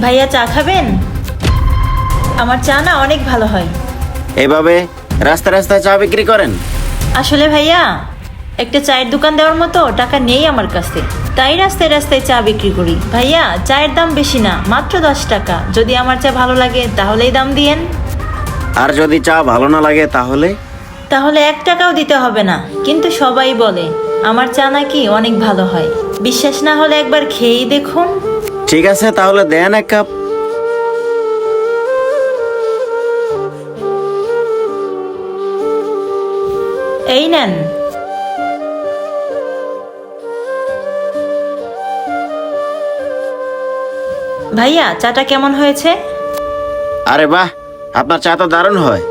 ভাইয়া চা খাবেন? আমার চা না অনেক ভালো হয়। এভাবে রাস্তায় রাস্তায় চা বিক্রি করেন? আসলে ভাইয়া একটা চায়ের দোকান দেওয়ার মতো টাকা নেই আমার কাছে, তাই রাস্তায় রাস্তায় চা বিক্রি করি। ভাইয়া চায়ের দাম বেশি না, মাত্র 10 টাকা। যদি আমার চা ভালো লাগে তাহলেই দাম দিয়েন। আর যদি চা ভালো না লাগে তাহলে? তাহলে 1 টাকাও দিতে হবে না। কিন্তু সবাই বলে আমার চা নাকি অনেক ভালো হয়। বিশ্বাস না হলে একবার খেয়েই দেখুন। ঠিক আছে, তাহলে দেন 1 কাপ। এই নেন। ভাইয়া চাটা কেমন হয়েছে? আরে বাহ, আপনার চা তো দারুণ হয়।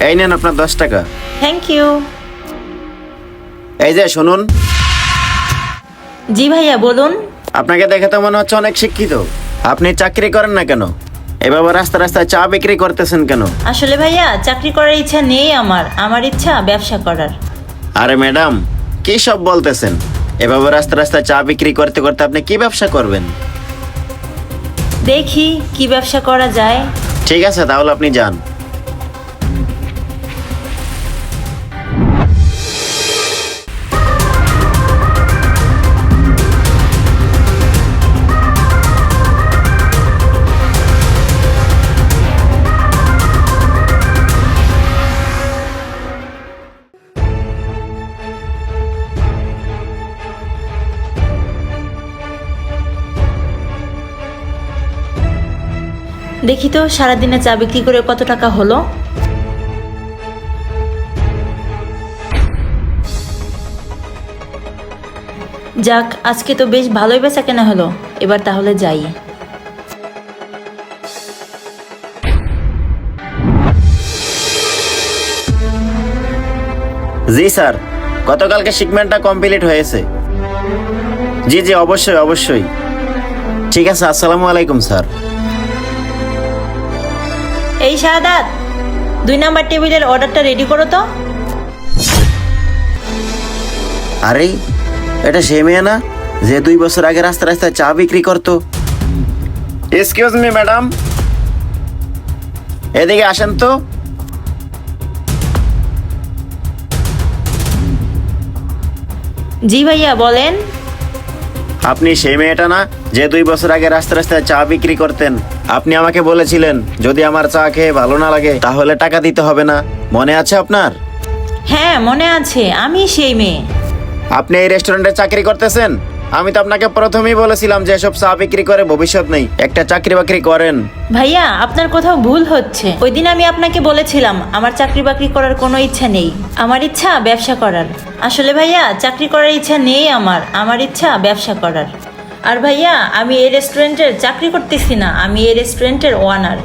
এই নেন আপনার 10 টাকা। Thank you. এই যে শুনুন, জি ভাইয়া বলুন। আপনাকে দেখে তো মনে হচ্ছে অনেক শিক্ষিত। আপনি চাকরি করেন না কেন? এভাবে রাস্তা রাস্তায় চা বিক্রি করতেছেন কেন? আসলে ভাইয়া চাকরি করার ইচ্ছা নেই আমার, আমার ইচ্ছা ব্যবসা করার। আরে ম্যাডাম, কি সব বলতেছেন? এভাবে রাস্তা রাস্তায় চা বিক্রি করতে করতে আপনি কি ব্যবসা করবেন? দেখি কি ব্যবসা করা যায়। ঠিক আছে, তাহলে আপনি যান। দেখি তো সারাদিনে চা বিক্রি করে কত টাকা হলো। যাক, আজকে তো বেশ ভালোই বেচা কেনা হলো। এবার তাহলে যাই। জি স্যার, গতকালকে শিপমেন্টটা কমপ্লিট হয়েছে। জি জি, অবশ্যই অবশ্যই। ঠিক আছে, আসসালামু আলাইকুম স্যার। এই শাহাদাত, 2 নাম্বার টেবিলের অর্ডারটা রেডি করো তো। আরে, এটা সে মেয়ে না যে 2 বছর আগে রাস্তা রাস্তায় চা বিক্রি করতো? এক্সকিউজ মি ম্যাডাম, এদিকে আসেন তো। জি ভাইয়া বলেন। আপনি সেই মেয়েটা না যে 2 বছর আগে রাস্তা রাস্তায় চা বিক্রি করতেন? আপনি আমাকে বলেছিলেন যদি আমার চা খেয়ে ভালো না লাগে তাহলে টাকা দিতে হবে না, মনে আছে আপনার? হ্যাঁ মনে আছে, আমি সেই মেয়ে। আপনি এই রেস্টুরেন্টে চাকরি করতেছেন? আমি তো আপনাকে প্রথমেই বলেছিলাম যে এসব চা বিক্রি করে ভবিষ্যৎ নেই, একটা চাকরি বাকরি করেন। ভাইয়া আপনার কোথাও ভুল হচ্ছে। ওই দিন আমি আপনাকে বলেছিলাম আমার চাকরি বাকরি করার কোনো ইচ্ছা নেই, আমার ইচ্ছা ব্যবসা করার। আসলে ভাইয়া চাকরি করার ইচ্ছা নেই আমার, আমার ইচ্ছা ব্যবসা করার। আর ভাইয়া আমি এই রেস্টুরেন্টের চাকরি করতেছি না, আমি এই রেস্টুরেন্টের ওনার।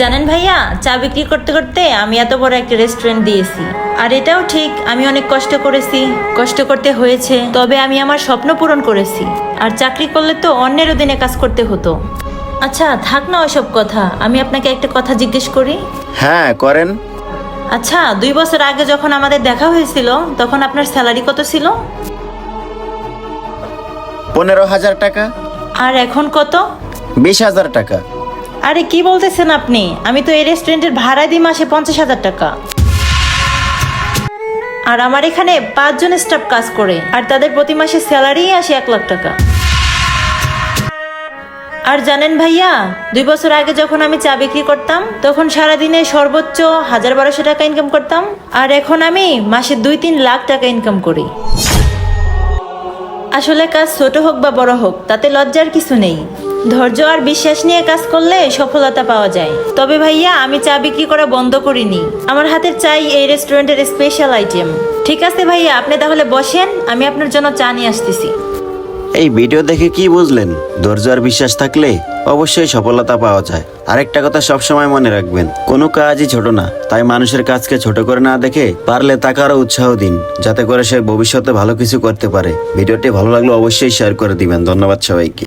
জানেন ভাইয়া, চা বিক্রি করতে করতে আমি এত বড় একটা রেস্টুরেন্ট দিয়েছি। আর এটাও ঠিক, আমি অনেক কষ্ট করেছি, কষ্ট করতে হয়েছে, তবে আমি আমার স্বপ্ন পূরণ করেছি। আর চাকরি করলে তো অন্যের অধীনে কাজ করতে হতো। আচ্ছা থাক না ওসব কথা, আমি আপনাকে একটা কথা জিজ্ঞেস করি। হ্যাঁ করেন। আচ্ছা 2 বছর আগে যখন আমাদের দেখা হয়েছিল তখন আপনার স্যালারি কত ছিল? 15,000 টাকা। আর এখন কত? 20,000 টাকা। আরে কি বলতেছেন আপনি? আমি তো এই রেস্টুরেন্টের ভাড়া দিই মাসে 50,000 টাকা। আর আমার এখানে 5 জন স্টাফ কাজ করে, আর তাদের প্রতি মাসে স্যালারি আসে 1 লাখ টাকা। আর জানেন ভাইয়া, 2 বছর আগে যখন আমি চা বিক্রি করতাম তখন সারাদিনে সর্বোচ্চ 1,000-1,200 টাকা ইনকাম করতাম, আর এখন আমি মাসে 2-3 লাখ টাকা ইনকাম করি। আসলে কাজ ছোট হোক বা বড় হোক তাতে লজ্জার কিছু নেই। ধৈর্য আর বিশ্বাস নিয়ে কাজ করলে সফলতা পাওয়া যায়। তবে ভাইয়া আমি চা বিক্রি করা বন্ধ করিনি, আমার হাতের চাই এই রেস্টুরেন্টের স্পেশাল আইটেম। ঠিক আছে ভাইয়া, আপনি তাহলে বসেন, আমি আপনার জন্য চা নিয়ে আসতেছি। এই ভিডিও দেখে কি বুঝলেন? ধৈর্য আর বিশ্বাস থাকলে অবশ্যই সফলতা পাওয়া যায়। আরেকটা কথা সবসময় মনে রাখবেন, কোনো কাজই ছোট না, তাই মানুষের কাজকে ছোট করে না দেখে পারলে তাকে আরো উৎসাহ দিন, যাতে করে সে ভবিষ্যতে ভালো কিছু করতে পারে। ভিডিওটি ভালো লাগলে অবশ্যই শেয়ার করে দিবেন। ধন্যবাদ সবাইকে।